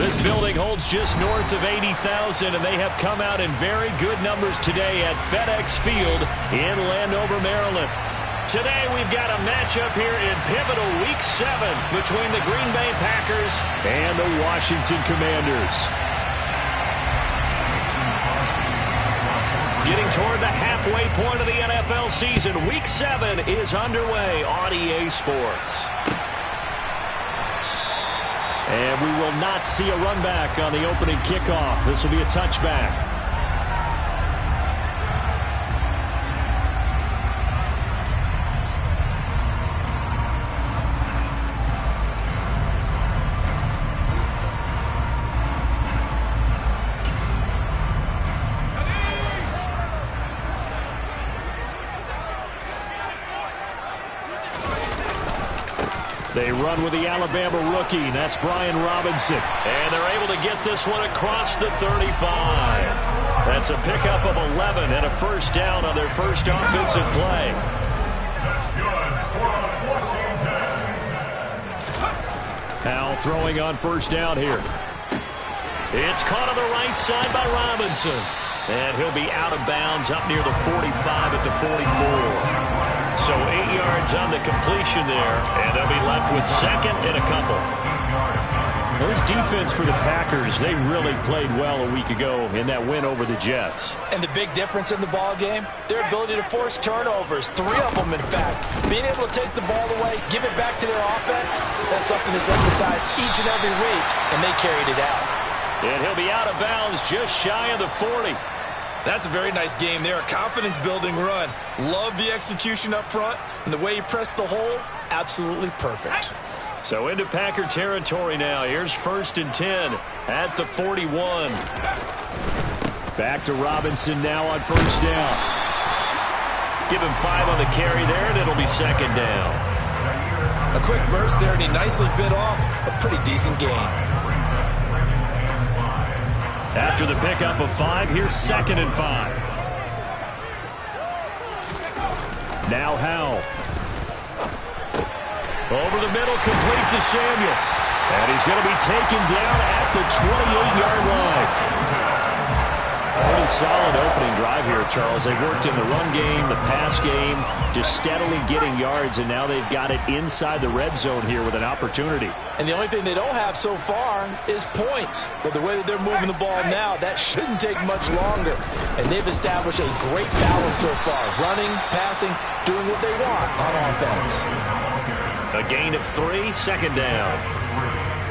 This building holds just north of 80,000, and they have come out in very good numbers today at FedEx Field in Landover, Maryland. Today we've got a matchup here in pivotal Week 7 between the Green Bay Packers and the Washington Commanders. Getting toward the halfway point of the NFL season, Week 7 is underway on EA Sports. And we will not see a run back on the opening kickoff. This will be a touchback. They run with the Alabama rookie. That's Brian Robinson. And they're able to get this one across the 35. That's a pickup of 11 and a first down on their first offensive play. Howell throwing on first down here. It's caught on the right side by Robinson. And he'll be out of bounds up near the 45 at the 44. So 8 yards on the completion there, and they'll be left with second and a couple. This defense for the Packers, they really played well a week ago in that win over the Jets. And the big difference in the ball game, their ability to force turnovers, 3 of them in fact. Being able to take the ball away, give it back to their offense, that's something that's emphasized each and every week, and they carried it out. And he'll be out of bounds just shy of the 40. That's a very nice game there. A confidence-building run. Love the execution up front. And the way he pressed the hole, absolutely perfect. So into Packer territory now. Here's 1st and 10 at the 41. Back to Robinson now on first down. Give him 5 on the carry there, and it'll be second down. A quick burst there, and he nicely bit off a pretty decent gain. After the pickup of 5, here's 2nd and 5. Now Howell. Over the middle, complete to Samuel. And he's going to be taken down at the 28-yard line. Pretty solid opening drive here, Charles. They worked in the run game, the pass game, just steadily getting yards, and now they've got it inside the red zone here with an opportunity. And the only thing they don't have so far is points. But the way that they're moving the ball now, that shouldn't take much longer. And they've established a great balance so far. Running, passing, doing what they want on offense. A gain of 3, second down.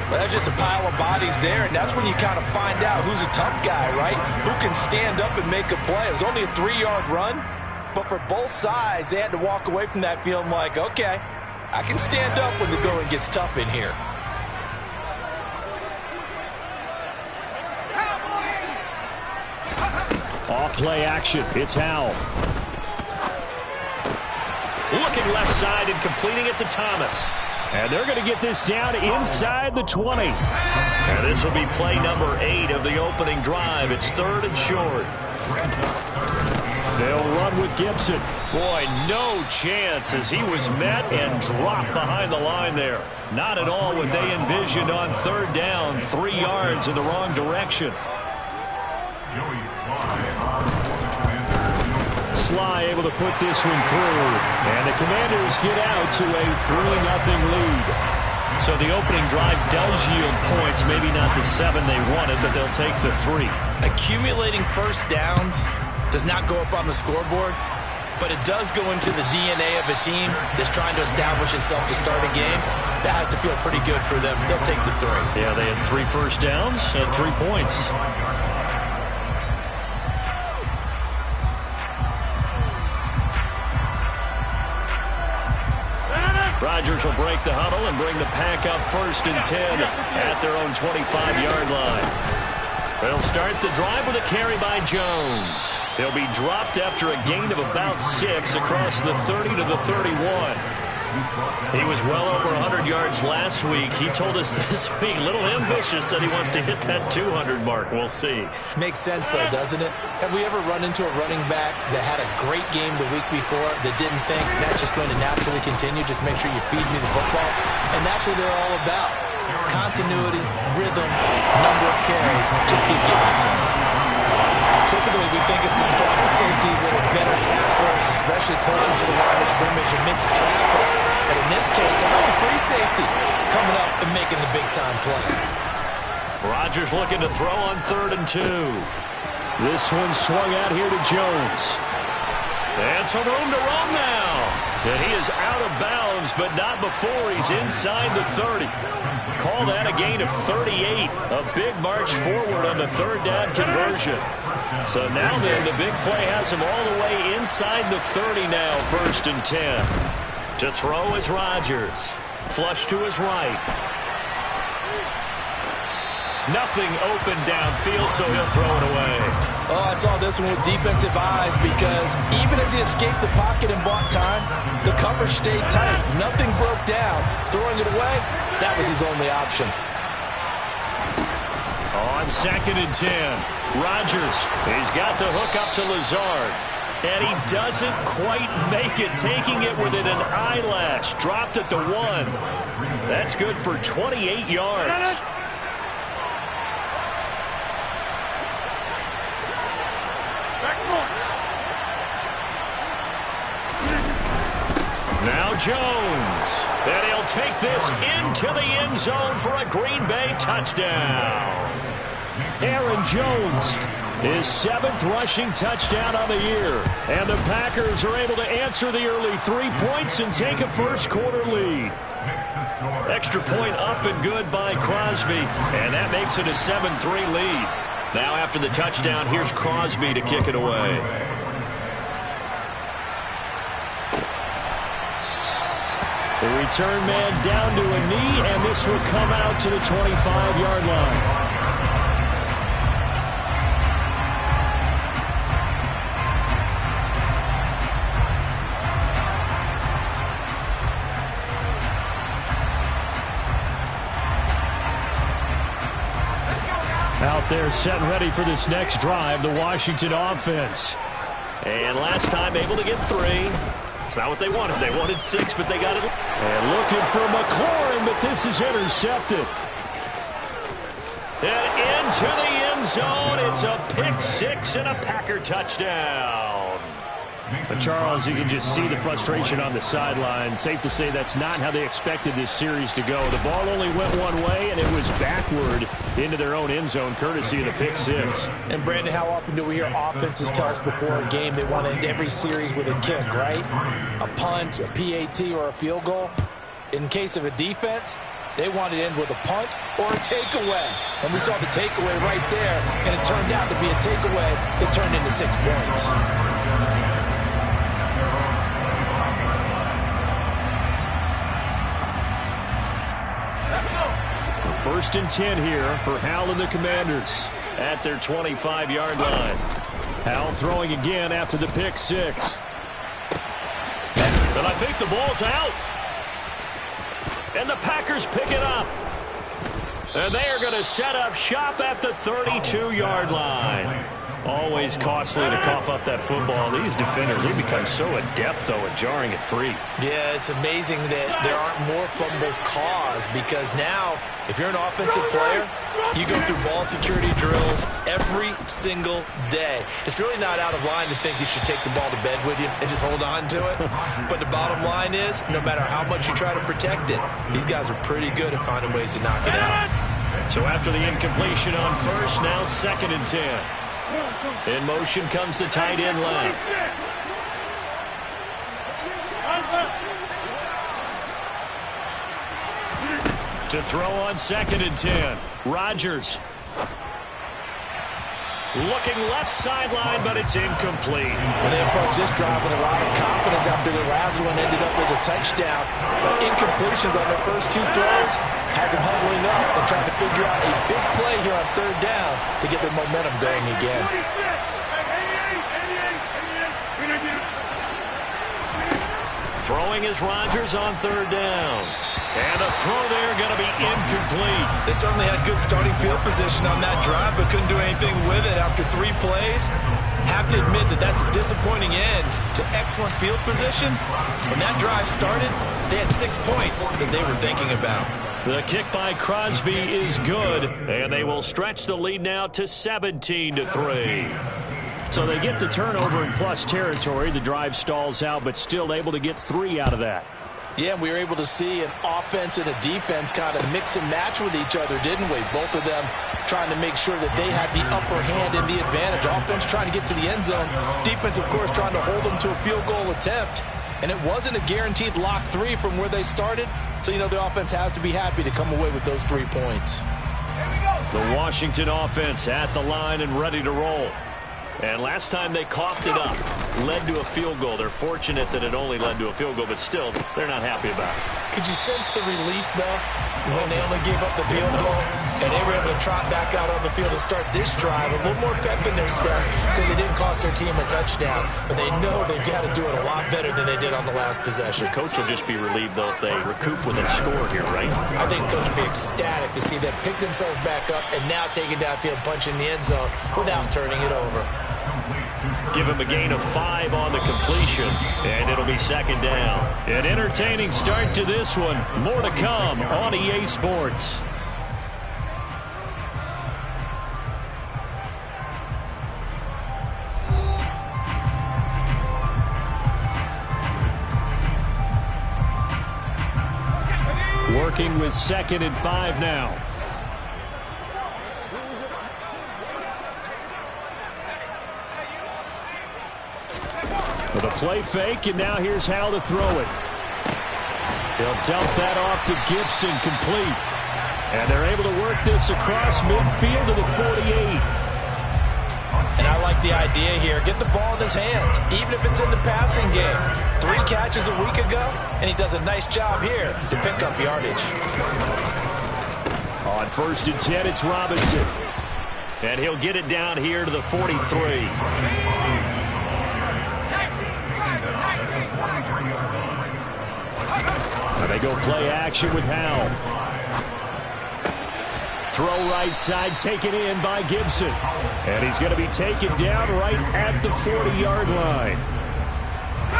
Well, that's just a pile of bodies there, and that's when you kind of find out who's a tough guy, right? Who can stand up and make a play. It was only a 3-yard run, but for both sides, they had to walk away from that feeling like, okay, I can stand up when the going gets tough in here. Off play action. It's Howell. Looking left side and completing it to Thomas. And they're going to get this down inside the 20. And this will be play number 8 of the opening drive. It's 3rd and short. They'll run with Gibson. Boy, no chance as he was met and dropped behind the line there. Not at all what they envisioned on 3rd down. 3 yards in the wrong direction. Sly able to put this one through. And the Commanders get out to a 3-0 lead. So the opening drive does yield points. Maybe not the 7 they wanted, but they'll take the 3. Accumulating first downs does not go up on the scoreboard, but it does go into the DNA of a team that's trying to establish itself to start a game. That has to feel pretty good for them. They'll take the 3. Yeah, they had 3 first downs and 3 points. Rodgers will break the huddle and bring the Pack up 1st and 10 at their own 25-yard line. They'll start the drive with a carry by Jones. He'll be dropped after a gain of about 6 across the 30 to the 31. He was well over 100 yards last week. He told us this week, a little ambitious, that he wants to hit that 200 mark. We'll see. Makes sense, though, doesn't it? Have we ever run into a running back that had a great game the week before that didn't think that's just going to naturally continue? Just make sure you feed me the football. And that's what they're all about. Continuity, rhythm, number of carries. Just keep giving it to him. Typically, we think it's the stronger safeties that are better tacklers, especially closer to the line of scrimmage amidst traffic. But in this case, how about the free safety coming up and making the big-time play? Rodgers looking to throw on 3rd and 2. This one swung out here to Jones. And some room to run now. And he is out of bounds, but not before he's inside the 30. Call that a gain of 38. A big march forward on the 3rd down conversion. So now then, the big play has him all the way inside the 30 now, 1st and 10. To throw is Rodgers. Flush to his right. Nothing open downfield, so he'll throw it away. Oh, I saw this one with defensive eyes because even as he escaped the pocket and bought time, the coverage stayed tight. Nothing broke down. Throwing it away, that was his only option. On 2nd and 10, Rodgers, he's got the hook up to Lazard. And he doesn't quite make it, taking it within an eyelash. Dropped at the 1. That's good for 28 yards. Now Jones. And he'll take this into the end zone for a Green Bay touchdown. Aaron Jones, his 7th rushing touchdown on the year. And the Packers are able to answer the early 3 points and take a first-quarter lead. Extra point up and good by Crosby. And that makes it a 7-3 lead. Now after the touchdown, here's Crosby to kick it away. The return man down to a knee, and this will come out to the 25-yard line. Out there set and ready for this next drive, the Washington offense. And last time able to get 3. It's not what they wanted. They wanted 6, but they got it. And looking for McLaurin, but this is intercepted. And into the end zone. It's a pick 6 and a Packer touchdown. But Charles, you can just see the frustration on the sideline. Safe to say that's not how they expected this series to go. The ball only went one way, and it was backward into their own end zone, courtesy of the pick 6. And, Brandon, how often do we hear offenses tell us before a game they want to end every series with a kick, right? A punt, a PAT, or a field goal. In case of a defense, they want to end with a punt or a takeaway. And we saw the takeaway right there, and it turned out to be a takeaway that turned into 6 points. 1st and 10 here for Howell and the Commanders at their 25-yard line. Howell throwing again after the pick 6. And I think the ball's out. And the Packers pick it up. And they are going to set up shop at the 32-yard line. Always costly to cough up that football. These defenders, they become so adept, though, at jarring it free. Yeah, it's amazing that there aren't more fumbles caused because now, if you're an offensive player, you go through ball security drills every single day. It's really not out of line to think you should take the ball to bed with you and just hold on to it. But the bottom line is, no matter how much you try to protect it, these guys are pretty good at finding ways to knock it out. So after the incompletion on 1st, now 2nd and 10. In motion comes the tight end left. To throw on 2nd and 10. Rodgers. Looking left sideline, but it's incomplete. And they approach this drive with a lot of confidence after the last one ended up as a touchdown. But incompletions on their first 2 throws has them huddling up and trying to figure out a big play here on 3rd down to get their momentum going again. Throwing is Rodgers on 3rd down. And a throw there going to be incomplete. They certainly had good starting field position on that drive, but couldn't do anything with it after 3 plays. have to admit that that's a disappointing end to excellent field position. When that drive started, they had 6 points that they were thinking about. The kick by Crosby is good, and they will stretch the lead now to 17-3. So they get the turnover in plus territory. The drive stalls out, but still able to get 3 out of that. Yeah, we were able to see an offense and a defense kind of mix and match with each other, didn't we? Both of them trying to make sure that they had the upper hand and the advantage. Offense trying to get to the end zone. Defense, of course, trying to hold them to a field goal attempt. And it wasn't a guaranteed lock 3 from where they started. So, you know, the offense has to be happy to come away with those 3 points. The Washington offense at the line and ready to roll. And last time they coughed it up, led to a field goal. They're fortunate that it only led to a field goal, but still, they're not happy about it. Could you sense the relief, though, when they only gave up the field goal and they were able to trot back out on the field and start this drive? A little more pep in their step because it didn't cost their team a touchdown. But they know they've got to do it a lot better than they did on the last possession. The coach will just be relieved, though, if they recoup with a score here, right? I think the coach will be ecstatic to see them pick themselves back up and now take it downfield, punch in the end zone without turning it over. Give him a gain of 5 on the completion, and it'll be second down. An entertaining start to this one. More to come on EA Sports. Working with 2nd and 5 now. With a play fake, and now here's how to throw it. He'll dump that off to Gibson, complete. And they're able to work this across midfield to the 48. And I like the idea here. Get the ball in his hands, even if it's in the passing game. 3 catches a week ago, and he does a nice job here to pick up yardage. On 1st and 10, it's Robinson. And he'll get it down here to the 43. And they go play action with Howell. Throw right side, taken in by Gibson. And he's going to be taken down right at the 40-yard line.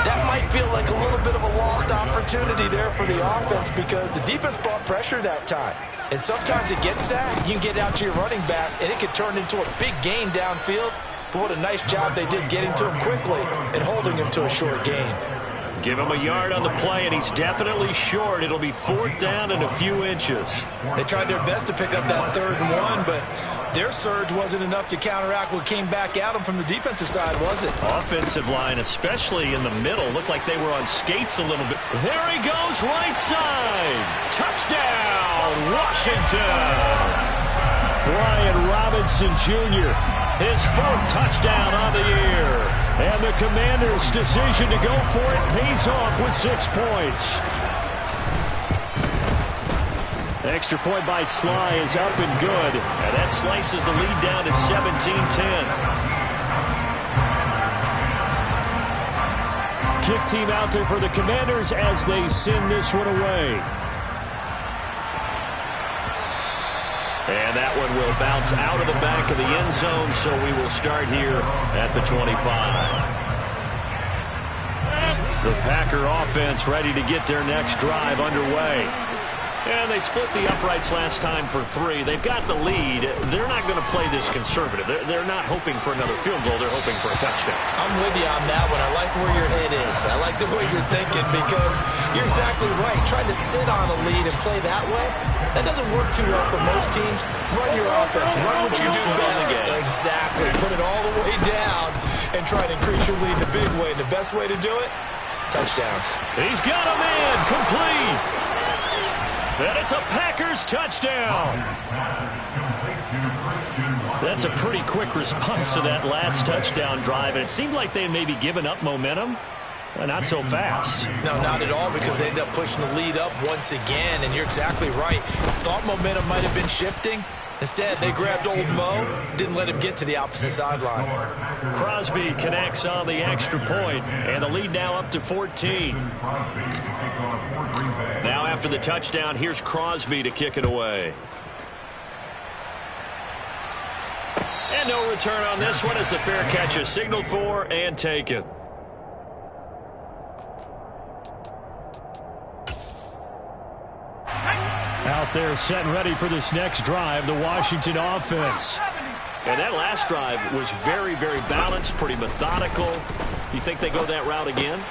That might feel like a little bit of a lost opportunity there for the offense because the defense brought pressure that time. And sometimes against that, you can get out to your running back, and it can turn into a big gain downfield. But what a nice job they did getting to him quickly and holding him to a short gain. Give him a yard on the play, and he's definitely short. It'll be 4th down and a few inches. They tried their best to pick up that 3rd and 1, but their surge wasn't enough to counteract what came back at them from the defensive side, was it? Offensive line, especially in the middle, looked like they were on skates a little bit. There he goes, right side. Touchdown, Washington. Brian Robinson Jr., his 4th touchdown on the year. And the Commanders' decision to go for it pays off with 6 points. Extra point by Sly is up and good. And that slices the lead down to 17-10. Kick team out there for the Commanders as they send this one away. And that one will bounce out of the back of the end zone, so we will start here at the 25. The Packer offense ready to get their next drive underway. And they split the uprights last time for 3. They've got the lead. They're not going to play this conservative. They're not hoping for another field goal. They're hoping for a touchdown. I'm with you on that one. I like where your head is. I like the way you're thinking because you're exactly right. Trying to sit on a lead and play that way, that doesn't work too well for most teams. Run your offense. Run what you do best. Exactly. Put it all the way down and try to increase your lead in a big way. And the best way to do it, touchdowns. He's got a man. Complete. And it's a Packers touchdown. That's a pretty quick response to that last touchdown drive. And it seemed like they may be giving up momentum. Not so fast. No, not at all, because they end up pushing the lead up once again. And you're exactly right. Thought momentum might have been shifting. Instead, they grabbed old Mo, didn't let him get to the opposite sideline. Crosby connects on the extra point, and the lead now up to 14. Now after the touchdown, here's Crosby to kick it away. And no return on this one as the fair catch is signaled for and taken. Out there set and ready for this next drive, the Washington offense. And that last drive was very, very balanced, pretty methodical. You think they go that route again?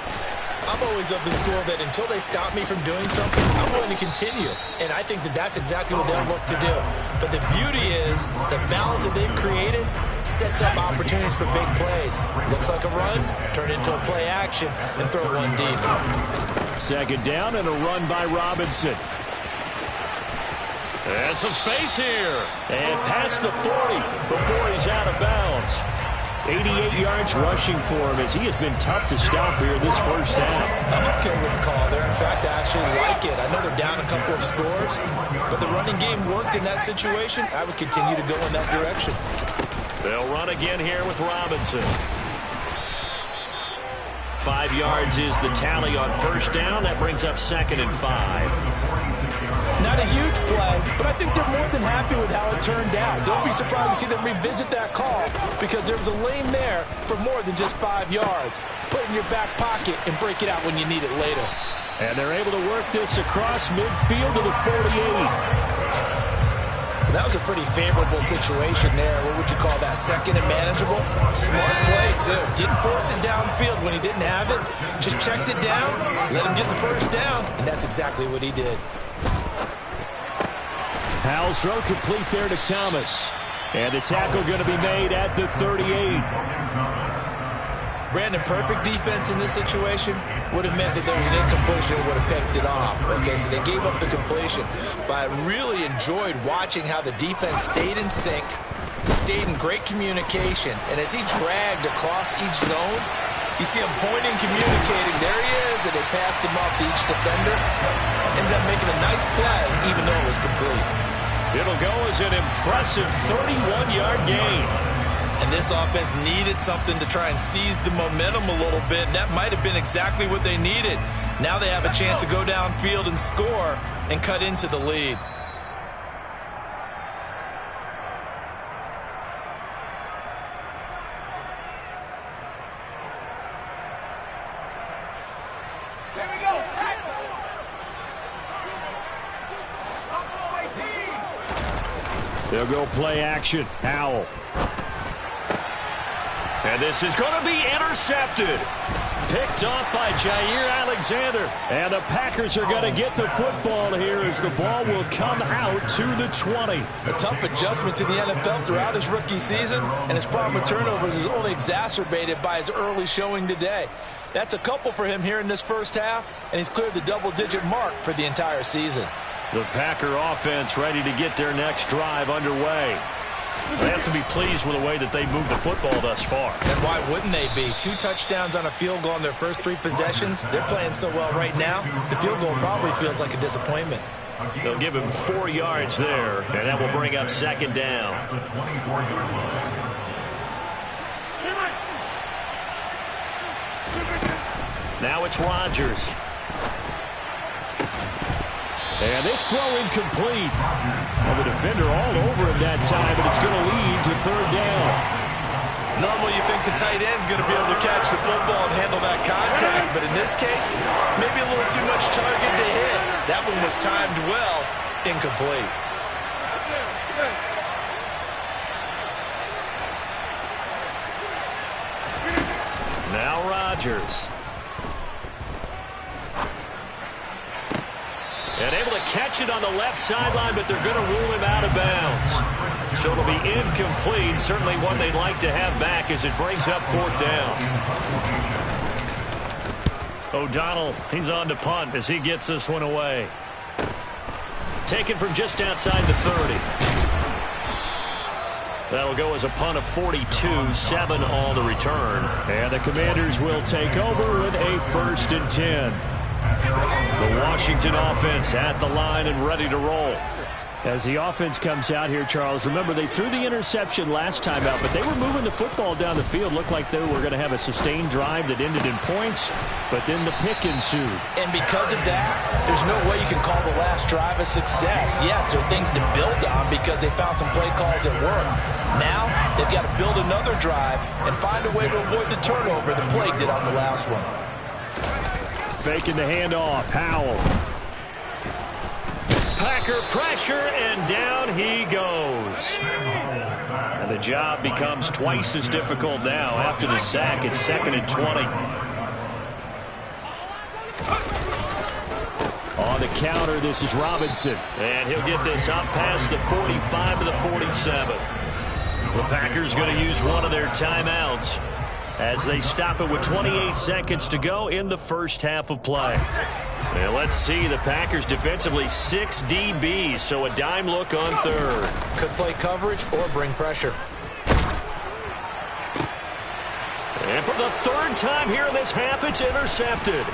I'm always of the school that until they stop me from doing something, I'm going to continue. And I think that that's exactly what they'll look to do. But the beauty is the balance that they've created sets up opportunities for big plays. Looks like a run, turn into a play action, and throw one deep. Second down and a run by Robinson. And some space here. And past the 40 before he's out of bounds. 88 yards rushing for him as he has been tough to stop here this first half. I'm okay with the call there. In fact, I actually like it. I know they're down a couple of scores, but the running game worked in that situation. I would continue to go in that direction. They'll run again here with Robinson. 5 yards is the tally on first down. That brings up 2nd and 5. Not a huge play, but I think they're more than happy with how it turned out. Don't be surprised to see them revisit that call because there was a lane there for more than just 5 yards. Put it in your back pocket and break it out when you need it later. And they're able to work this across midfield to the 48. That was a pretty favorable situation there. What would you call that? Second and manageable? Smart play, too. Didn't force it downfield when he didn't have it. Just checked it down, let him get the first down, and that's exactly what he did. Howell's throw complete there to Thomas. And the tackle going to be made at the 38. Brandon, perfect defense in this situation would have meant that there was an incompletion and would have picked it off. Okay, so they gave up the completion. But I really enjoyed watching how the defense stayed in sync, stayed in great communication, and as he dragged across each zone, you see him pointing, communicating. There he is, and they passed him off to each defender. Ended up making a nice play, even though it was complete. It'll go as an impressive 31-yard gain. And this offense needed something to try and seize the momentum a little bit. That might have been exactly what they needed. Now they have a chance to go downfield and score and cut into the lead. They'll go play action. Howell. And this is going to be intercepted. Picked off by Jair Alexander. And the Packers are going to get the football here as the ball will come out to the 20. A tough adjustment to the NFL throughout his rookie season, and his problem with turnovers is only exacerbated by his early showing today. That's a couple for him here in this first half, and he's cleared the double-digit mark for the entire season. The Packer offense ready to get their next drive underway. They have to be pleased with the way that they moved the football thus far. And why wouldn't they be? 2 touchdowns on a field goal in their first 3 possessions. They're playing so well right now, the field goal probably feels like a disappointment. They'll give him 4 yards there, and that will bring up 2nd down. Now it's Rodgers. And this throw incomplete. And the defender all over him that time, but it's going to lead to 3rd down. Normally you think the tight end's going to be able to catch the football and handle that contact, but in this case, maybe a little too much target to hit. That one was timed well, incomplete. Now Rodgers. And able to catch it on the left sideline, but they're going to rule him out of bounds. So it'll be incomplete. Certainly one they'd like to have back as it brings up 4th down. O'Donnell, he's on to punt as he gets this one away. Taken from just outside the 30. That'll go as a punt of 42, 7 on the return. And the Commanders will take over with a 1st and 10. The Washington offense at the line and ready to roll. As the offense comes out here, Charles, remember they threw the interception last time out, but they were moving the football down the field. Looked like they were going to have a sustained drive that ended in points, but then the pick ensued. And because of that, there's no way you can call the last drive a success. Yes, there are things to build on because they found some play calls that work. Now, they've got to build another drive and find a way to avoid the turnover the Plague did on the last one. Faking the handoff, Howell. Packer pressure, and down he goes. And the job becomes twice as difficult now. After the sack, it's 2nd and 20. On the counter, this is Robinson. And he'll get this up past the 45 to the 47. The Packers going to use one of their timeouts as they stop it with 28 seconds to go in the first half of play. And let's see, the Packers defensively 6 DBs, so a dime look on third. Could play coverage or bring pressure. And for the third time here in this half, it's intercepted.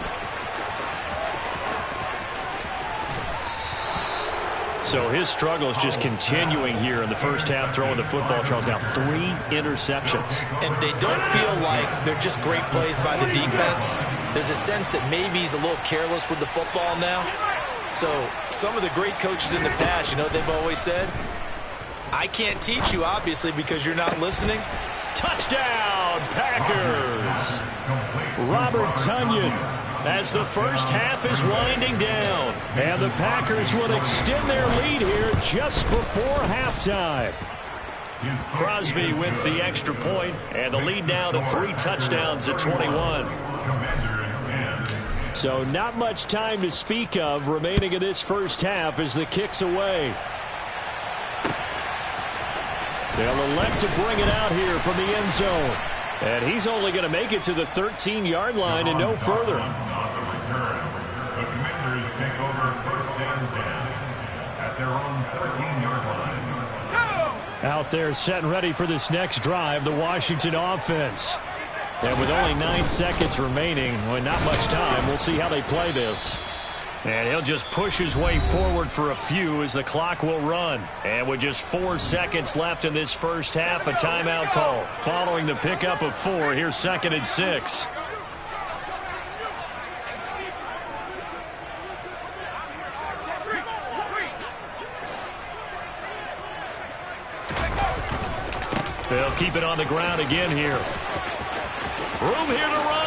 So his struggle is just continuing here in the first half, throwing the football. Charles, now 3 interceptions. And they don't feel like they're just great plays by the defense. There's a sense that maybe he's a little careless with the football now. So some of the great coaches in the past, you know what they've always said? I can't teach you, obviously, because you're not listening. Touchdown, Packers! Robert Tonyan. As the first half is winding down. And the Packers will extend their lead here just before halftime. Crosby with the extra point, and the lead now to 3 touchdowns at 21. So not much time to speak of remaining in this first half as the kick's away. They'll elect to bring it out here from the end zone. And he's only going to make it to the 13-yard line and no further. The Commanders take over 1st and 10 at their own 13-yard line. Out there set and ready for this next drive, the Washington offense. And with only 9 seconds remaining, well, not much time, we'll see how they play this. And he'll just push his way forward for a few as the clock will run. And with just 4 seconds left in this first half, a timeout call. Following the pickup of 4, here's 2nd and 6. They'll keep it on the ground again here. Room here to run.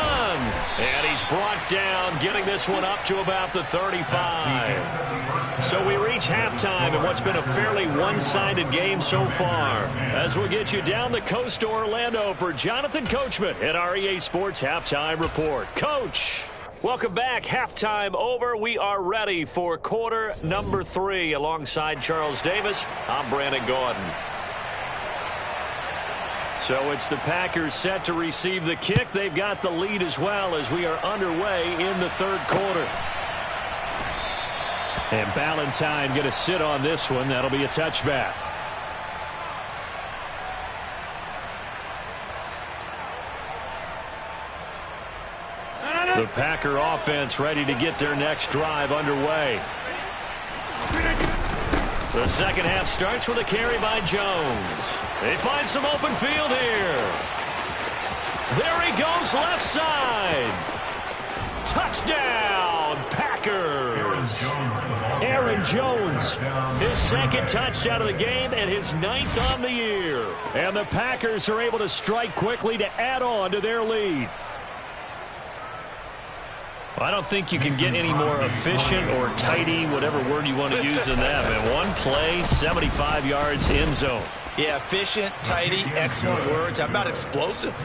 And he's brought down, getting this one up to about the 35. So we reach halftime in what's been a fairly one-sided game so far. As we'll get you down the coast to Orlando for Jonathan Coachman at our EA Sports Halftime Report. Coach, welcome back. Halftime over. We are ready for quarter number 3. Alongside Charles Davis, I'm Brandon Gordon. So it's the Packers set to receive the kick. They've got the lead as well as we are underway in the third quarter. And Ballantyne going to sit on this one. That'll be a touchback. The Packer offense ready to get their next drive underway. The second half starts with a carry by Jones. They find some open field here. There he goes, left side. Touchdown, Packers. Aaron Jones, his second touchdown of the game and his 9th on the year. And the Packers are able to strike quickly to add on to their lead. I don't think you can get any more efficient or tidy, whatever word you want to use in that. And one play, 75 yards end zone. Yeah, efficient, tidy, excellent words. How about explosive?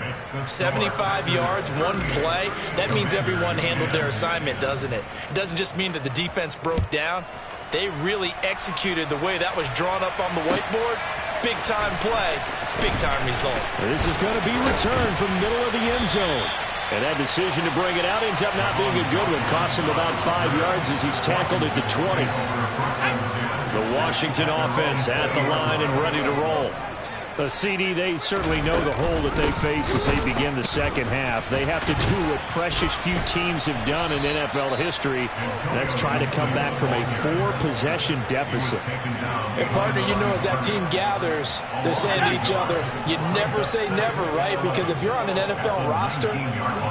75 yards, one play. That means everyone handled their assignment, doesn't it? It doesn't just mean that the defense broke down. They really executed the way that was drawn up on the whiteboard. Big-time play, big-time result. This is going to be returned from the middle of the end zone. And that decision to bring it out ends up not being a good one. Costs him about 5 yards as he's tackled at the 20. The Washington offense at the line and ready to roll. CD, they certainly know the hole that they face as they begin the second half. They have to do what precious few teams have done in NFL history. That's try to come back from a 4-possession deficit. And partner, you know, as that team gathers, they're saying to each other, you never say never, right? Because if you're on an NFL roster,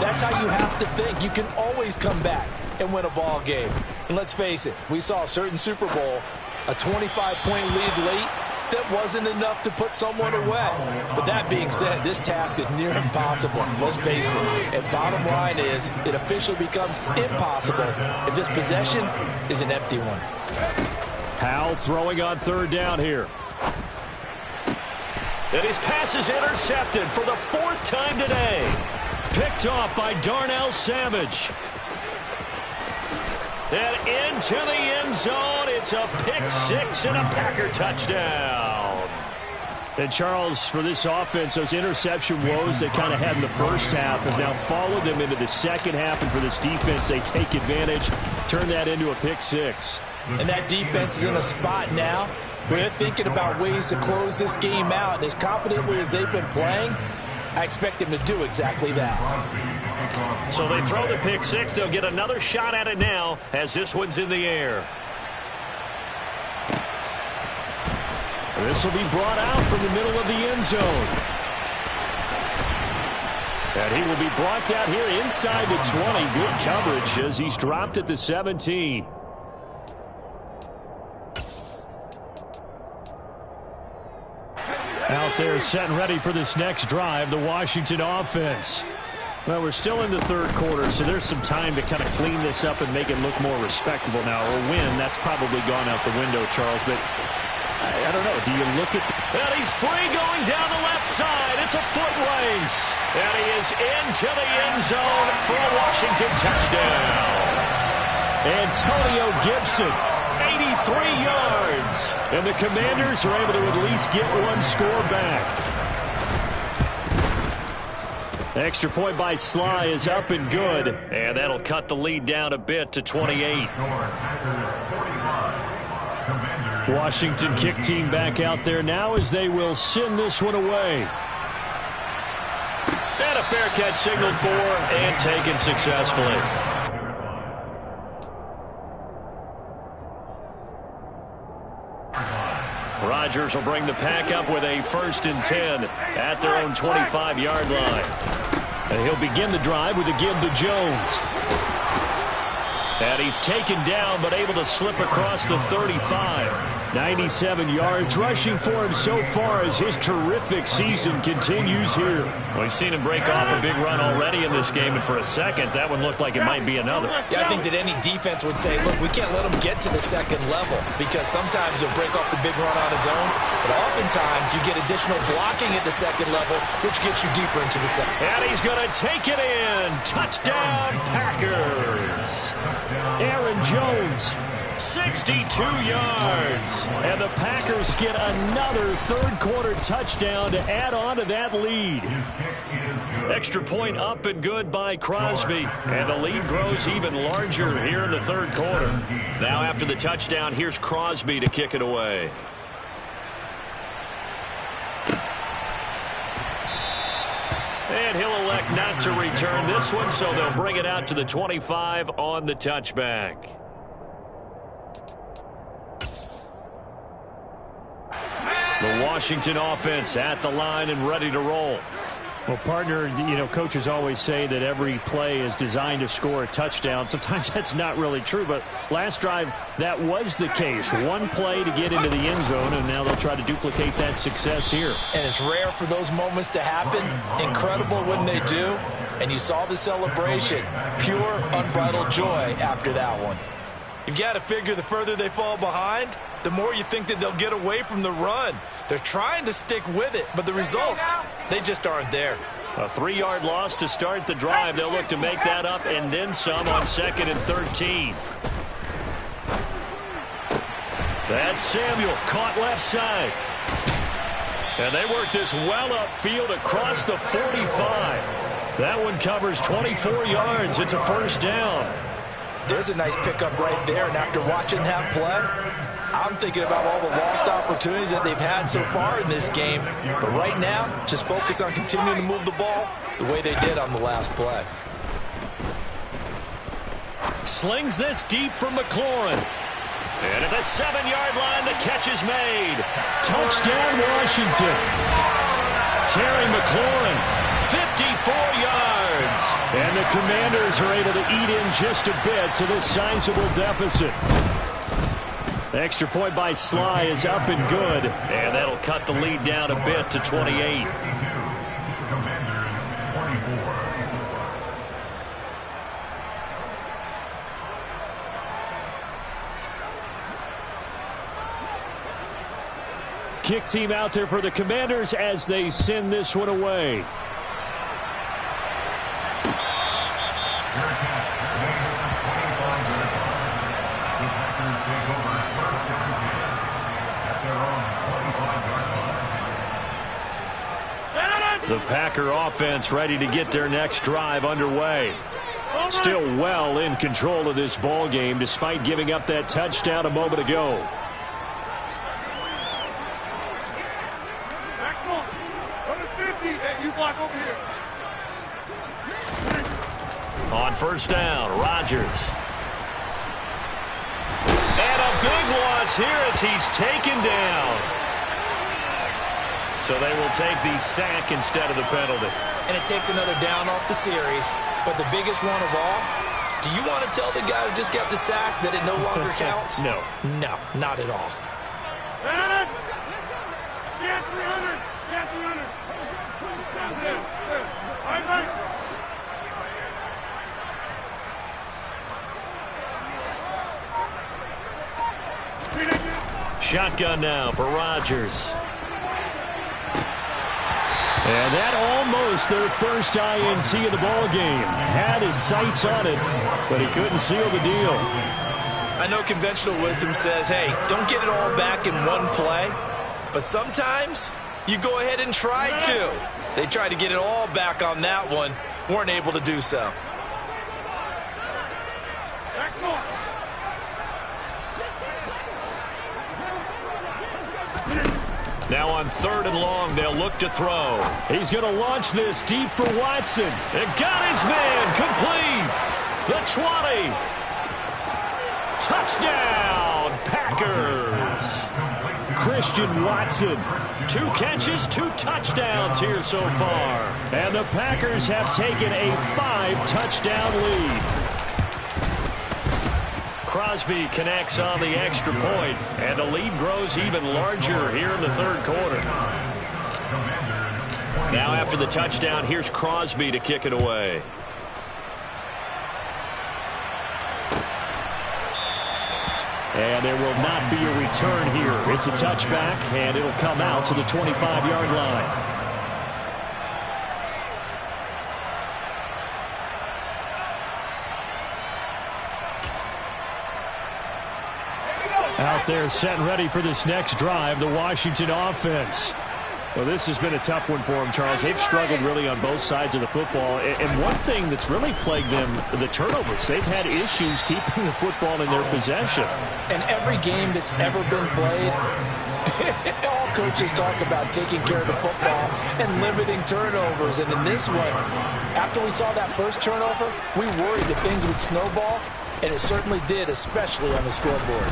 that's how you have to think. You can always come back and win a ball game. And let's face it, we saw a certain Super Bowl, a 25-point lead late, that wasn't enough to put someone away. But that being said, this task is near impossible. Let's face it. And bottom line is, it officially becomes impossible if this possession is an empty one. Powell throwing on third down here. And his pass is intercepted for the 4th time today. Picked off by Darnell Savage. And into the end zone, it's a pick 6 and a Packer touchdown. And Charles, for this offense, those interception woes they kind of had in the first half have now followed them into the second half. And for this defense, they take advantage, turn that into a pick 6. And that defense is in a spot now where they're thinking about ways to close this game out. And as confidently as they've been playing, I expect them to do exactly that. So they throw the pick 6. They'll get another shot at it now as this one's in the air. This will be brought out from the middle of the end zone. And he will be brought out here inside the 20. Good coverage as he's dropped at the 17. Out there set and ready for this next drive, the Washington offense. Well, we're still in the third quarter, so there's some time to kind of clean this up and make it look more respectable now. Or win, that's probably gone out the window, Charles. But I don't know. Do you look at... And he's free going down the left side. It's a foot race. And he is into the end zone for a Washington touchdown. Antonio Gibson, 83 yards. And the Commanders are able to at least get one score back. Extra point by Sly is up and good. And that'll cut the lead down a bit to 28. Washington kick team back out there now as they will send this one away. And a fair catch signaled for and taken successfully. Rodgers will bring the pack up with a 1st and 10 at their own 25-yard line. And he'll begin the drive with a give to Jones. And he's taken down but able to slip across the 35. 97 yards rushing for him so far as his terrific season continues here. We've seen him break off a big run already in this game, and for a second, that one looked like it might be another. Yeah, I think that any defense would say, look, we can't let him get to the second level because sometimes he'll break off the big run on his own, but oftentimes you get additional blocking at the second level, which gets you deeper into the second. And he's going to take it in. Touchdown, Packers. Aaron Jones, 62 yards. And the Packers get another third-quarter touchdown to add on to that lead. Extra point up and good by Crosby. And the lead grows even larger here in the third quarter. Now after the touchdown, here's Crosby to kick it away. And he'll elect not to return this one, so they'll bring it out to the 25 on the touchback. The Washington offense at the line and ready to roll. Well, partner, you know, coaches always say that every play is designed to score a touchdown. Sometimes that's not really true, but last drive, that was the case. One play to get into the end zone, and now they'll try to duplicate that success here. And it's rare for those moments to happen. Incredible when they do. And you saw the celebration. Pure, unbridled joy after that one. You've got to figure the further they fall behind, the more you think that they'll get away from the run. They're trying to stick with it, but the results, they just aren't there. A 3-yard loss to start the drive. They'll look to make that up and then some on 2nd and 13. That's Samuel, caught left side. And they work this well upfield across the 45. That one covers 24 yards. It's a first down. There's a nice pickup right there, and after watching that play, I'm thinking about all the lost opportunities that they've had so far in this game. But right now, just focus on continuing to move the ball the way they did on the last play. Slings this deep from McLaurin. And at the 7-yard line, the catch is made. Touchdown, Washington. Terry McLaurin, 54 yards. And the Commanders are able to eat in just a bit to this sizable deficit. The extra point by Sly is up and good. And that'll cut the lead down a bit to 28. Commanders 24. Kick team out there for the Commanders as they send this one away. The Packer offense ready to get their next drive underway. Still well in control of this ball game despite giving up that touchdown a moment ago. On first down, Rodgers. And a big loss here as he's taken down. So they will take the sack instead of the penalty. And it takes another down off the series. But the biggest one of all, do you want to tell the guy who just got the sack that it no longer counts? No. No, not at all. Shotgun now for Rodgers. And that almost their first INT of the ball game. Had his sights on it, but he couldn't seal the deal. I know conventional wisdom says, hey, don't get it all back in one play. But sometimes you go ahead and try to. They tried to get it all back on that one. Weren't able to do so. Now on 3rd and long, they'll look to throw. He's going to launch this deep for Watson. And got his man complete. The 20. Touchdown, Packers. Christian Watson. 2 catches, 2 touchdowns here so far. And the Packers have taken a 5-touchdown lead. Crosby connects on the extra point, and the lead grows even larger here in the 3rd quarter. Now after the touchdown, here's Crosby to kick it away. And there will not be a return here. It's a touchback, and it'll come out to the 25-yard line. Out there set and ready for this next drive, the Washington offense. Well, this has been a tough one for them, Charles. They've struggled really on both sides of the football. And one thing that's really plagued them, the turnovers. They've had issues keeping the football in their possession. And every game that's ever been played, all coaches talk about taking care of the football and limiting turnovers. And in this one, after we saw that first turnover, we worried that things would snowball, and it certainly did, especially on the scoreboard.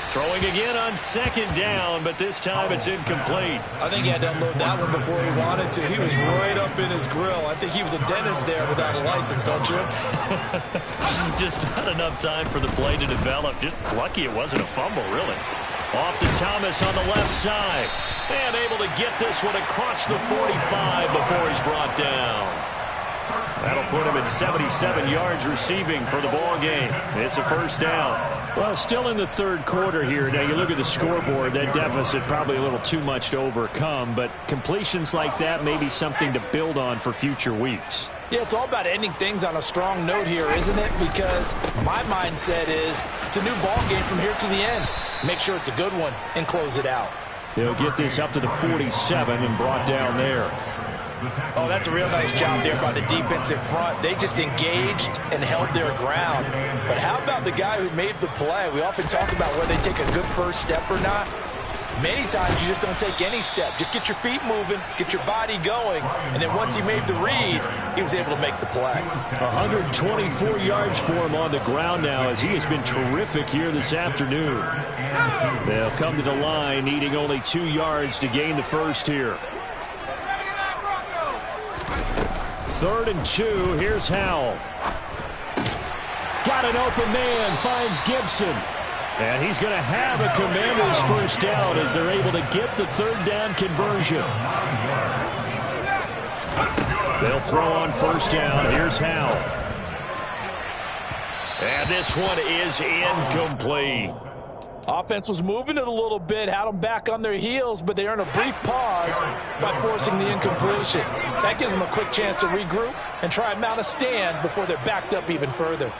Throwing again on 2nd down, but this time it's incomplete. I think he had to unload that one before he wanted to. He was right up in his grill. I think he was a dentist there without a license, don't you? Just not enough time for the play to develop. Just lucky it wasn't a fumble, really. Off to Thomas on the left side. And able to get this one across the 45 before he's brought down. That'll put him at 77 yards receiving for the ball game. It's a 1st down. Well, still in the 3rd quarter here. Now, you look at the scoreboard, that deficit probably a little too much to overcome, but completions like that may be something to build on for future weeks. Yeah, it's all about ending things on a strong note here, isn't it? Because my mindset is it's a new ball game from here to the end. Make sure it's a good one and close it out. They'll get this up to the 47 and brought down there. Oh, that's a real nice job there by the defensive front. They just engaged and held their ground. But how about the guy who made the play? We often talk about whether they take a good first step or not. Many times you just don't take any step. Just get your feet moving, get your body going, and then once he made the read, he was able to make the play. 124 yards for him on the ground now as he has been terrific here this afternoon. They'll come to the line needing only 2 yards to gain the first here. 3rd and 2. Here's Howell. Got an open man. Finds Gibson. And he's going to have a Commanders first down as they're able to get the 3rd down conversion. They'll throw on first down. Here's Howell. And this one is incomplete. Offense was moving it a little bit, had them back on their heels, but they earned a brief pause by forcing the incompletion. That gives them a quick chance to regroup and try and mount a stand before they're backed up even further.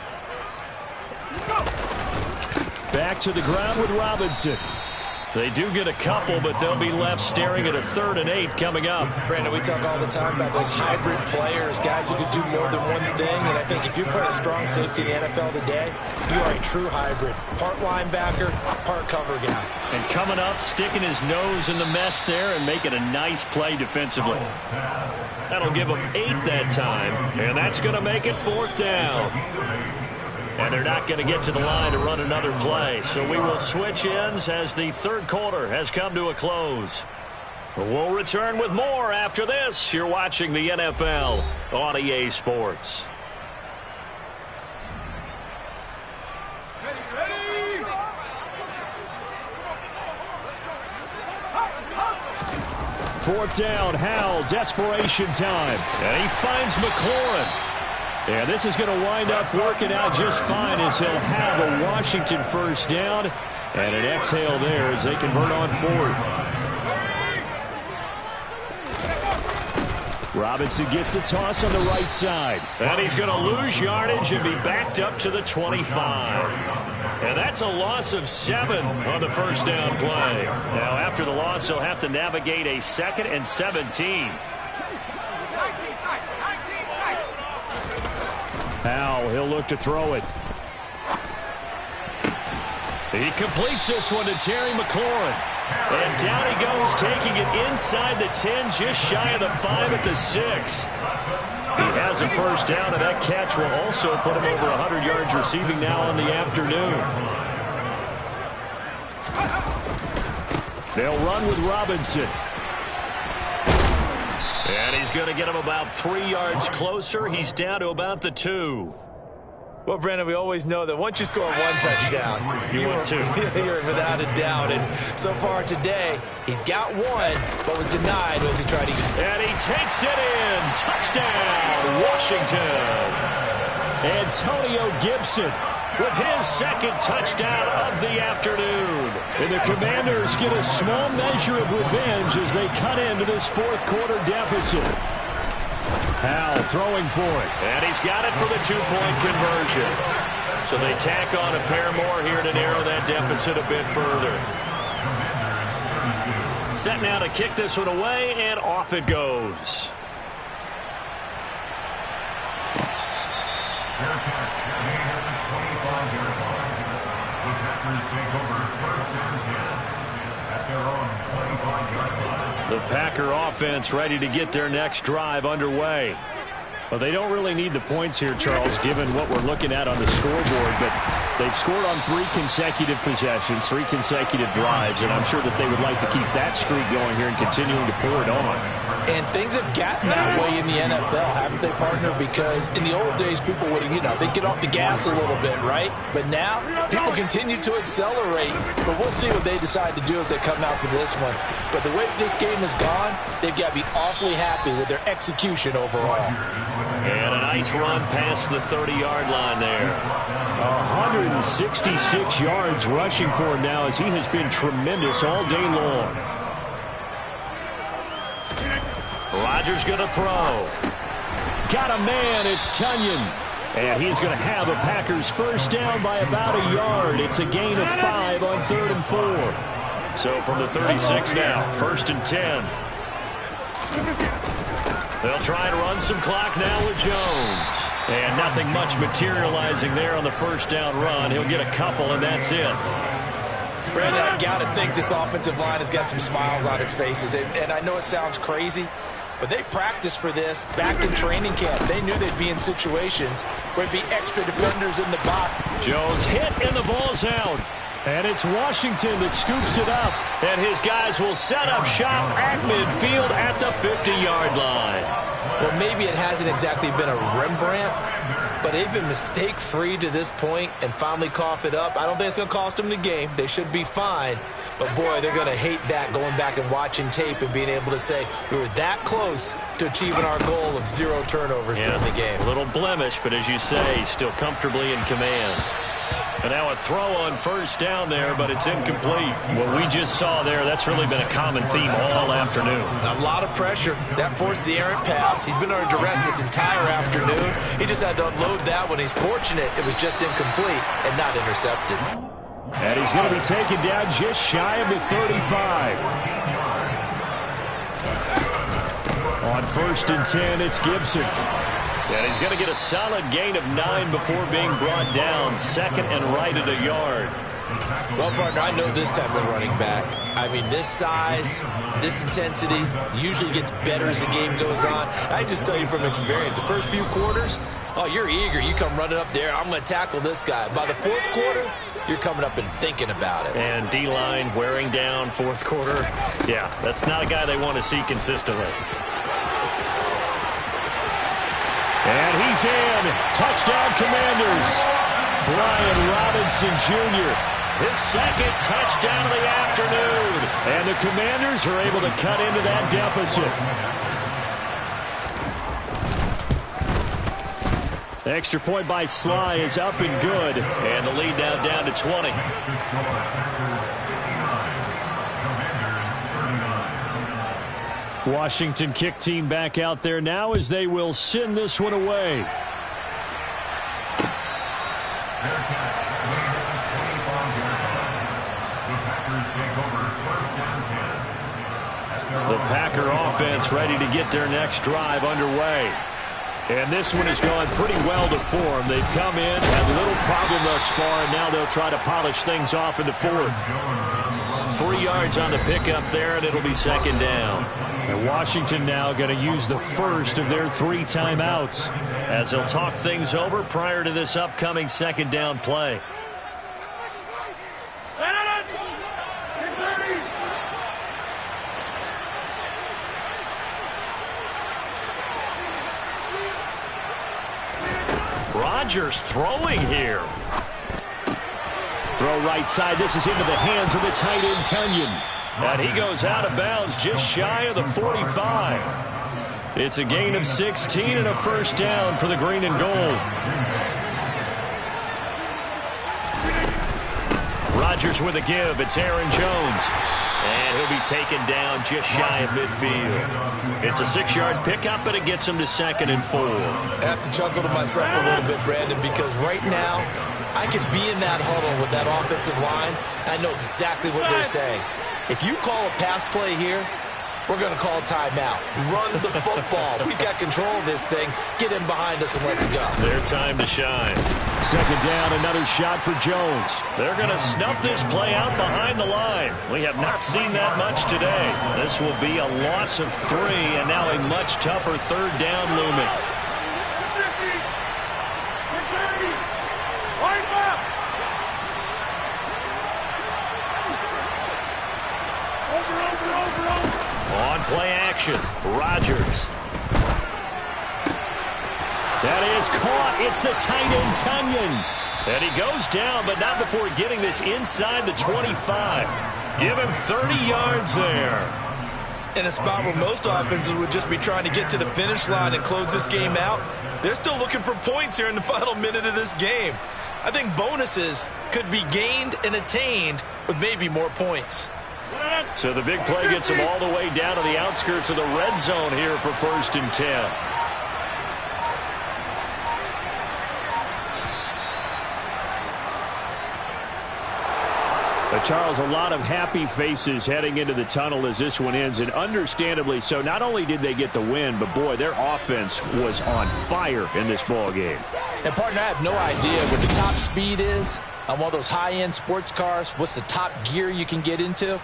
Back to the ground with Robinson. They do get a couple, but they'll be left staring at a 3rd and 8 coming up. Brandon, we talk all the time about those hybrid players, guys who can do more than one thing. And I think if you're playing strong safety in the NFL today, you are a true hybrid. Part linebacker, part cover guy. And coming up, sticking his nose in the mess there and making a nice play defensively. That'll give them 8 that time, and that's going to make it 4th down. And they're not going to get to the line to run another play. So we will switch ends as the 3rd quarter has come to a close. We'll return with more after this. You're watching the NFL on EA Sports. Fourth down, Howell, desperation time. And he finds McLaurin. And this is going to wind up working out just fine as he'll have a Washington first down. And an exhale there as they convert on 4th. Robinson gets the toss on the right side. And he's going to lose yardage and be backed up to the 25. And that's a loss of 7 on the first down play. Now after the loss, he'll have to navigate a 2nd and 17. Howell, he'll look to throw it. He completes this one to Terry McLaurin. And down he goes, taking it inside the 10, just shy of the 5 at the 6. He has a first down, and that catch will also put him over 100 yards receiving now on the afternoon. They'll run with Robinson. And he's going to get him about 3 yards closer. He's down to about the 2. Well, Brandon, we always know that once you score 1 touchdown, you win 2. You're without a doubt. And so far today, he's got 1, but was denied as he tried to get. And he takes it in. Touchdown, Washington. Antonio Gibson with his 2nd touchdown of the afternoon. And the Commanders get a small measure of revenge as they cut into this 4th quarter deficit. Howell throwing for it. And he's got it for the 2-point conversion. So they tack on a pair more here to narrow that deficit a bit further. Set now to kick this one away, and off it goes. The Packer offense ready to get their next drive underway. Well, they don't really need the points here, Charles, given what we're looking at on the scoreboard. But they've scored on 3 consecutive possessions, 3 consecutive drives, and I'm sure that they would like to keep that streak going here and continuing to pour it on. And things have gotten that way in the NFL, haven't they, partner? Because in the old days, people would, they'd get off the gas a little bit, right? But now, people continue to accelerate. But we'll see what they decide to do as they come out for this one. But the way this game has gone, they've got to be awfully happy with their execution overall. And a nice run past the 30-yard line there. 166 yards rushing for him now as he has been tremendous all day long. Rodgers going to throw. Got a man. It's Tunyon. And he's going to have a Packers first down by about a yard. It's a gain of 5 on 3rd and 4. So from the 36 now, 1st and 10. They'll try and run some clock now with Jones. And nothing much materializing there on the first down run. He'll get a couple, and that's it. Brandon, I got to think this offensive line has got some smiles on its faces. And I know it sounds crazy, but they practiced for this back in training camp. They knew they'd be in situations where there'd be extra defenders in the box. Jones hit, and the ball's out. And it's Washington that scoops it up. And his guys will set up shop at midfield at the 50-yard line. Well, maybe it hasn't exactly been a Rembrandt, but they've been mistake-free to this point and finally cough it up. I don't think it's going to cost them the game. They should be fine. But, boy, they're going to hate that, going back and watching tape and being able to say we were that close to achieving our goal of 0 turnovers during the game. A little blemish, but as you say, still comfortably in command. And now a throw on first down there, but it's incomplete. What we just saw there, that's really been a common theme all afternoon. A lot of pressure. That forced the errant pass. He's been under duress this entire afternoon. He just had to unload that one. He's fortunate it was just incomplete and not intercepted. And he's going to be taken down just shy of the 35. On first and 10, it's Gibson. And he's going to get a solid gain of 9 before being brought down. Second and right at a yard. Well, partner, I know this type of running back. I mean, this size, this intensity usually gets better as the game goes on. I just tell you from experience, the first few quarters, oh, you're eager. You come running up there, I'm going to tackle this guy. By the fourth quarter, you're coming up and thinking about it. And D-line wearing down fourth quarter. Yeah, that's not a guy they want to see consistently. And he's in. Touchdown, Commanders. Brian Robinson Jr. His second touchdown of the afternoon. And the Commanders are able to cut into that deficit. The extra point by Sly is up and good. And the lead now down to 20. Washington kick team back out there now as they will send this one away. The Packer offense ready to get their next drive underway. And this one has gone pretty well to form. They've come in, had little problem thus far, and now they'll try to polish things off in the fourth. 3 yards on the pickup there, and it'll be second down. And Washington now going to use the first of their 3 timeouts as they'll talk things over prior to this upcoming second down play. Rodgers throwing here. Throw right side. This is into the hands of the tight end, Tunyon. And he goes out of bounds just shy of the 45. It's a gain of 16 and a first down for the green and gold. Rodgers with a give. It's Aaron Jones. And he'll be taken down just shy of midfield. It's a 6-yard pickup, but it gets him to second and 4. I have to chuckle to myself a little bit, Brandon, because right now I could be in that huddle with that offensive line, and I know exactly what they're saying. If you call a pass play here, we're going to call a timeout. Run the football. We've got control of this thing. Get in behind us and let's go. Their time to shine. Second down, another shot for Jones. They're going to snuff this play out behind the line. We have not seen that much today. This will be a loss of 3, and now a much tougher third down looming. On play action, Rodgers. That is caught. It's the tight end, Tunyon. And he goes down, but not before getting this inside the 25. Give him 30 yards there. In a spot where most offenses would just be trying to get to the finish line and close this game out, they're still looking for points here in the final minute of this game. I think bonuses could be gained and attained with maybe more points. So the big play gets him all the way down to the outskirts of the red zone here for first and 10. Charles, a lot of happy faces heading into the tunnel as this one ends, and understandably so. Not only did they get the win, but, boy, their offense was on fire in this ball game. And, partner, I have no idea what the top speed is on one of those high-end sports cars, what's the top gear you can get into.